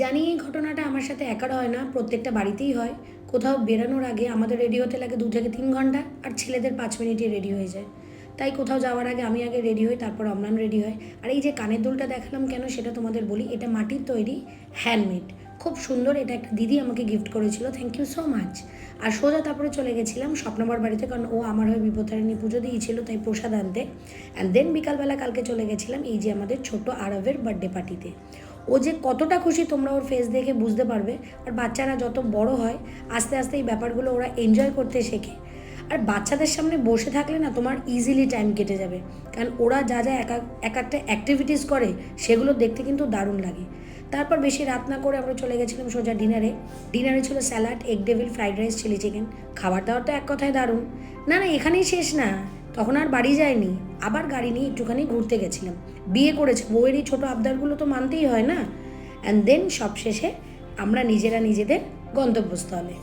জানি এই ঘটনাটা আমার সাথে একার হয় না, প্রত্যেকটা বাড়িতেই হয়। কোথাও বেরানোর আগে আমাদের রেডি হতে লাগে 2 থেকে 3 ঘন্টা, আর ছেলেদের 5 মিনিটে রেডি হয়ে যায়। তাই কোথাও যাওয়ার আগে আমি আগে রেডি হই, তারপর অম্লান রেডি হয়। আর এই যে কানের দুলটা দেখালাম কেন সেটা তোমাদের বলি, এটা মাটির তৈরি, হ্যান্ডমেড, খুব সুন্দর। এটা একটা দিদি আমাকে গিফট করেছিল, থ্যাংক ইউ সো মাচ। আর সোজা তারপরে চলে গেছিলাম স্বপ্নবার বাড়িতে, কারণ ও আমার হয়ে বিপত্তারিণী পুজো দিয়েছিল, তাই প্রসাদ আনতে। অ্যান্ড দেন বিকালবেলা কালকে চলে গেছিলাম এই যে আমাদের ছোট্ট আরবের বার্থডে পার্টিতে। ও যে কতটা খুশি তোমরা ওর ফেস দেখে বুঝতে পারবে। আর বাচ্চারা যত বড় হয় আস্তে আস্তে এই ব্যাপারগুলো ওরা এনজয় করতে শেখে। আর বাচ্চাদের সামনে বসে থাকলে না তোমার ইজিলি টাইম কেটে যাবে, কারণ ওরা যা যা এক একটা অ্যাক্টিভিটিস করে সেগুলো দেখতে কিন্তু দারুণ লাগে। তারপর বেশি রাত না করে আমরা চলে গেছিলাম সোজা ডিনারে। ডিনারে ছিল salad, egg devil, fried rice, chilli chicken. খাবার দাবার তো এক কথায় দারুণ। না না, এখানেই শেষ না, তখন আর বাড়ি যায়নি, আবার গাড়ি নিয়ে একটুখানি ঘুরতে গেছিলাম। বিয়ে করেছে, বউয়েরই ছোটো আবদারগুলো তো মানতেই হয় না। অ্যান্ড দেন সব শেষে আমরা নিজেরা নিজেদের গন্তব্যস্থলে।